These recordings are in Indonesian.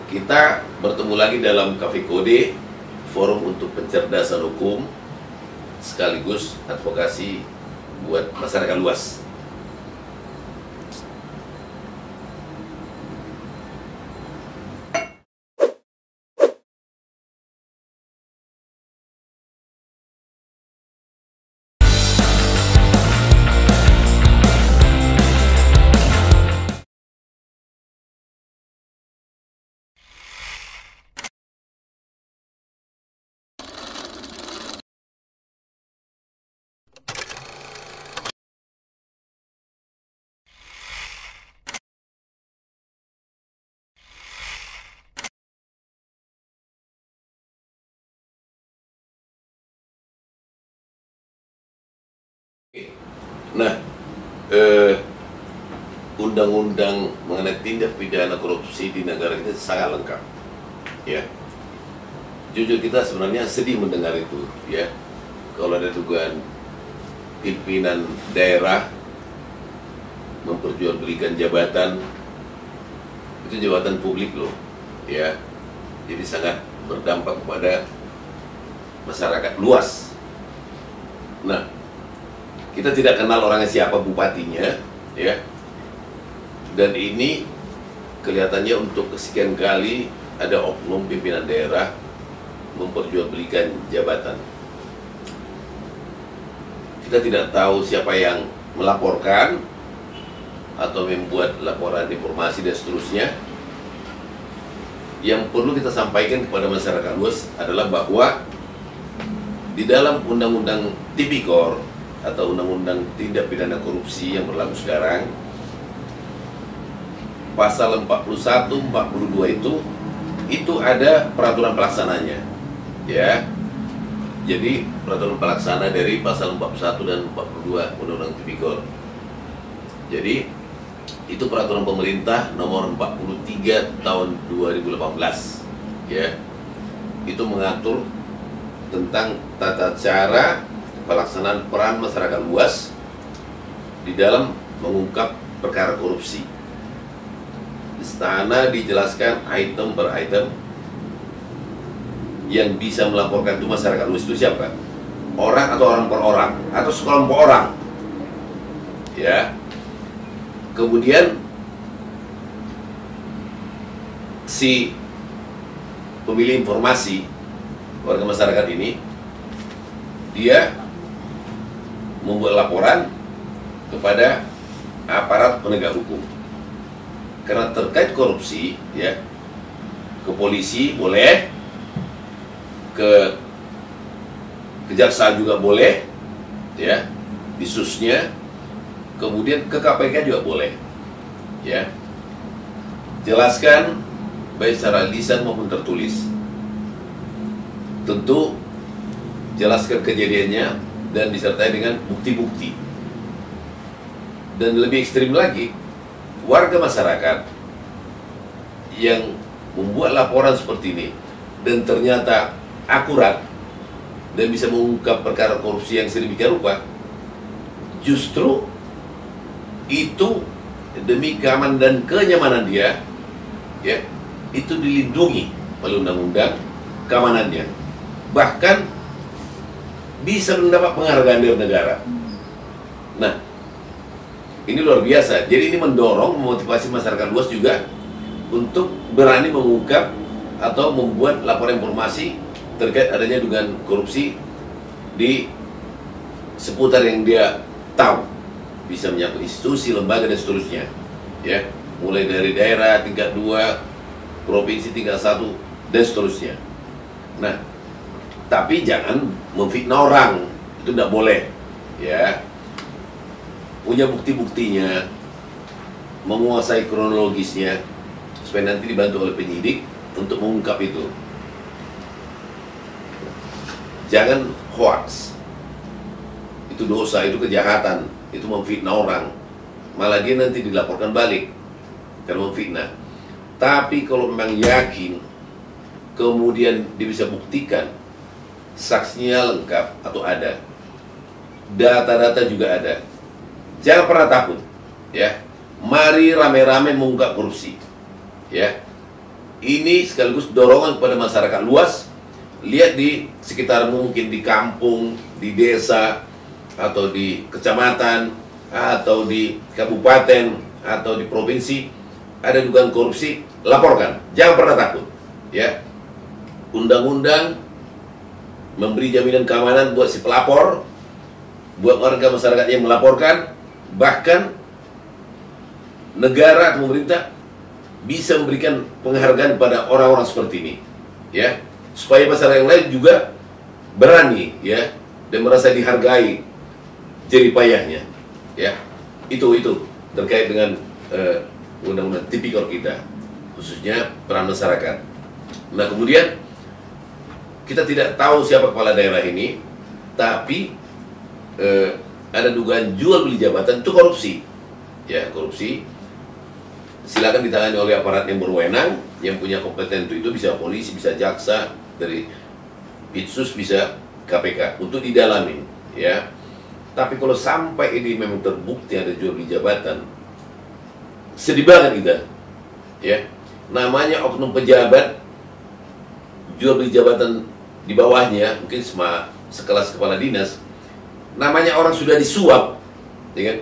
Kita bertemu lagi dalam Cafe Kode, forum untuk pencerdasan hukum sekaligus advokasi buat masyarakat luas. Nah, undang-undang mengenai tindak pidana korupsi di negara kita sangat lengkap, ya. Jujur kita sebenarnya sedih mendengar itu, ya. Kalau ada dugaan pimpinan daerah memperjualbelikan jabatan, itu jabatan publik loh, ya. Jadi sangat berdampak kepada masyarakat luas. Nah, kita tidak kenal orangnya siapa, bupatinya, ya. Dan ini kelihatannya untuk kesekian kali ada oknum pimpinan daerah memperjualbelikan jabatan. Kita tidak tahu siapa yang melaporkan atau membuat laporan informasi dan seterusnya. Yang perlu kita sampaikan kepada masyarakat luas adalah bahwa di dalam Undang-Undang Tipikor atau Undang-Undang Tindak Pidana Korupsi yang berlaku sekarang, pasal 41, 42 itu ada peraturan pelaksananya, ya. Jadi peraturan pelaksana dari pasal 41 dan 42 Undang-Undang Tipikor. Jadi itu peraturan pemerintah nomor 43 tahun 2018, ya. Itu mengatur tentang tata cara pelaksanaan peran masyarakat luas di dalam mengungkap perkara korupsi. Di sana dijelaskan item per item yang bisa melaporkan itu masyarakat luas itu siapa? Orang atau orang per orang atau sekelompok orang, ya. Kemudian si pemilih informasi warga masyarakat ini dia membuat laporan kepada aparat penegak hukum. Karena terkait korupsi, ya, ke polisi boleh, ke kejaksaan juga boleh, ya, di susnya, kemudian ke KPK juga boleh, ya. Jelaskan baik secara lisan maupun tertulis. Tentu jelaskan kejadiannya dan disertai dengan bukti-bukti. Dan lebih ekstrim lagi, warga masyarakat yang membuat laporan seperti ini dan ternyata akurat dan bisa mengungkap perkara korupsi yang sedemikian rupa, justru itu demi keamanan dan kenyamanan dia, ya, itu dilindungi oleh undang-undang keamanannya. Bahkan bisa mendapat penghargaan dari negara. Nah, ini luar biasa. Jadi ini mendorong, memotivasi masyarakat luas juga untuk berani mengungkap atau membuat laporan informasi terkait adanya dugaan korupsi di seputar yang dia tahu. Bisa menyangkut institusi, lembaga dan seterusnya, ya. Mulai dari daerah tingkat 2, provinsi tingkat 1 dan seterusnya. Nah, tapi jangan memfitnah orang, itu tidak boleh, ya. Punya bukti-buktinya, menguasai kronologisnya, supaya nanti dibantu oleh penyidik untuk mengungkap itu. Jangan hoax, itu dosa, itu kejahatan, itu memfitnah orang, malah dia nanti dilaporkan balik karena memfitnah. Tapi kalau memang yakin, kemudian dia bisa buktikan, saksinya lengkap atau ada, data-data juga ada, jangan pernah takut, ya. Mari rame-rame mengungkap korupsi, ya. ini sekaligus dorongan kepada masyarakat luas. Lihat di sekitarmu, mungkin di kampung, di desa, atau di kecamatan, atau di kabupaten, atau di provinsi, ada dugaan korupsi, laporkan. Jangan pernah takut. Ya, undang-undang memberi jaminan keamanan buat si pelapor, buat warga masyarakat yang melaporkan, bahkan negara atau pemerintah bisa memberikan penghargaan pada orang-orang seperti ini, ya, supaya masyarakat yang lain juga berani, ya, dan merasa dihargai jerih payahnya, ya. Itu terkait dengan undang-undang tipikor kita, khususnya peran masyarakat. Nah, kemudian kita tidak tahu siapa kepala daerah ini, tapi ada dugaan jual beli jabatan, itu korupsi, ya, korupsi. Silakan ditangani oleh aparat yang berwenang, yang punya kompeten itu bisa polisi, bisa jaksa, dari Itsus, bisa KPK untuk didalamin, ya. Tapi kalau sampai ini memang terbukti ada jual beli jabatan, sedih banget kita, ya. Namanya oknum pejabat jual beli jabatan di bawahnya, mungkin sekelas kepala dinas, namanya orang sudah disuap, ya kan?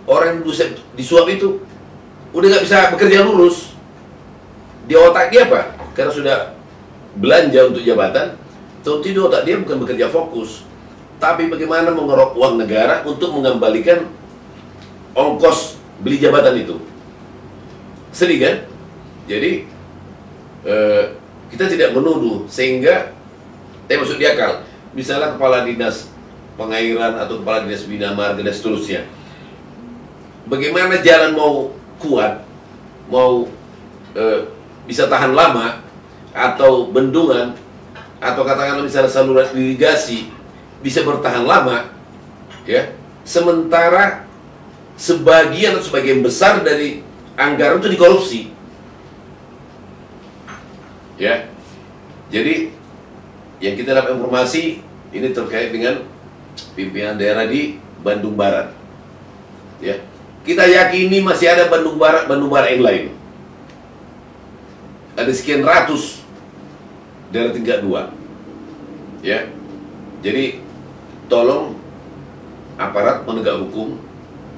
Orang yang disuap itu udah nggak bisa bekerja lurus. Di otak dia apa? Karena sudah belanja untuk jabatan, tentu di otak dia bukan bekerja fokus, tapi bagaimana mengerok uang negara untuk mengembalikan ongkos beli jabatan itu. Sedih kan? Jadi kita tidak menuduh, sehingga masuk di akal. Misalnya kepala dinas pengairan atau kepala dinas bina marga dan seterusnya, bagaimana jalan mau kuat, mau bisa tahan lama, atau bendungan, atau katakanlah misalnya saluran irigasi bisa bertahan lama, ya, sementara sebagian atau sebagian besar dari anggaran itu dikorupsi, ya. Jadi yang kita dapat informasi ini terkait dengan pimpinan daerah di Bandung Barat, ya. Kita yakini masih ada Bandung Barat yang lain. Ada sekian ratus daerah tingkat 2, ya. Jadi tolong aparat penegak hukum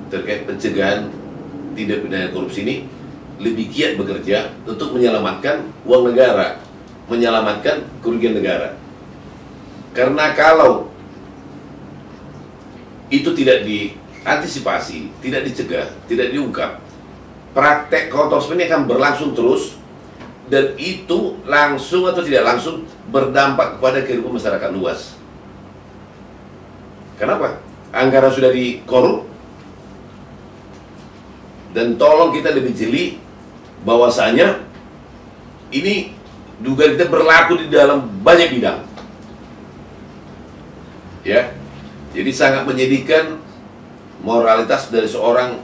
terkait pencegahan tindak pidana korupsi ini lebih giat bekerja untuk menyelamatkan uang negara, menyelamatkan kerugian negara. Karena kalau itu tidak diantisipasi, tidak dicegah, tidak diungkap, praktek kotor ini akan berlangsung terus, dan itu langsung atau tidak langsung berdampak kepada kehidupan masyarakat luas. Kenapa? Anggaran sudah dikorup, dan tolong kita lebih jeli bahwasanya ini juga kita berlaku di dalam banyak bidang, ya. Jadi sangat menyedihkan moralitas dari seorang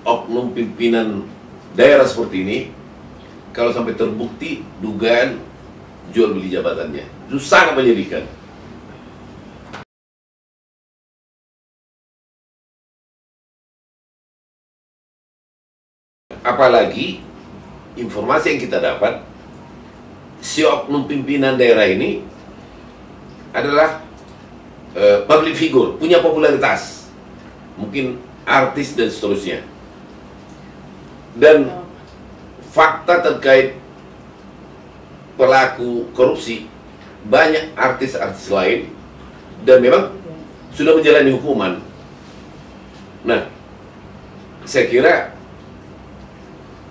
oknum pimpinan daerah seperti ini kalau sampai terbukti dugaan jual beli jabatannya. Itu sangat menyedihkan. Apalagi informasi yang kita dapat, si oknum pimpinan daerah ini adalah public figure, punya popularitas, mungkin artis dan seterusnya. Dan fakta terkait pelaku korupsi, banyak artis-artis lain dan memang sudah menjalani hukuman. Nah, saya kira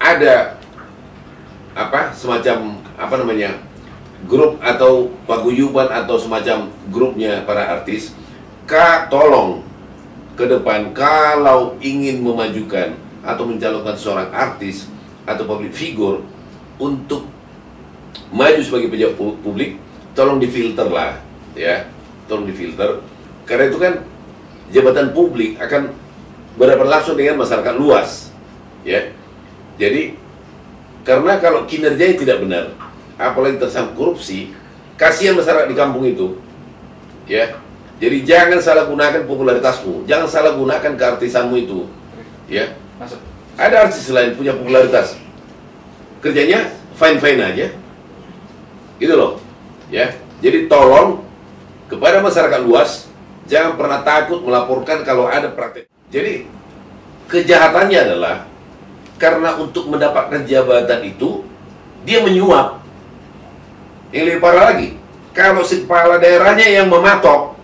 ada semacam grup atau paguyuban atau semacam grupnya para artis. Tolong ke depan kalau ingin memajukan atau mencalonkan seorang artis atau public figure untuk maju sebagai pejabat publik, tolong difilter lah, ya, tolong difilter, karena itu kan jabatan publik akan berhadapan langsung dengan masyarakat luas, ya. Jadi karena kalau kinerjanya tidak benar, apalagi tersangkut korupsi, kasihan masyarakat di kampung itu, ya. Jadi jangan salah gunakan popularitasmu, jangan salah gunakan keartisanmu itu, ya. Ada artis lain punya popularitas, kerjanya fine-fine aja. Gitu loh. Ya. Jadi tolong kepada masyarakat luas, jangan pernah takut melaporkan kalau ada praktek. Jadi kejahatannya adalah karena untuk mendapatkan jabatan itu dia menyuap. Yang lebih parah lagi, kalau si kepala daerahnya yang mematok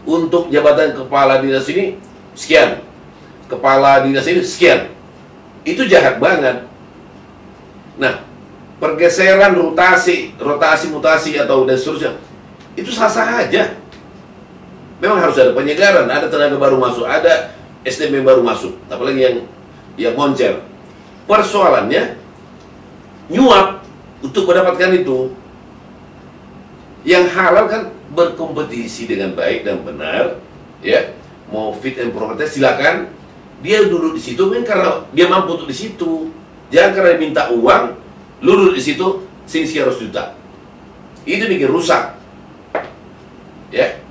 untuk jabatan kepala dinas ini sekian, kepala dinas ini sekian, itu jahat banget. Nah, pergeseran rotasi mutasi atau dan seterusnya itu sah-sah aja. Memang harus ada penyegaran, ada tenaga baru masuk, ada SDM baru masuk, apalagi yang moncer. Persoalannya nyuap untuk mendapatkan itu. Yang halal kan berkompetisi dengan baik dan benar, ya. Mau fit and proper test silakan. Dia duduk di situ kan karena dia mampu untuk di situ. Jangan karena minta uang, lu duduk di situ, sini 100 juta. Itu bikin rusak, ya.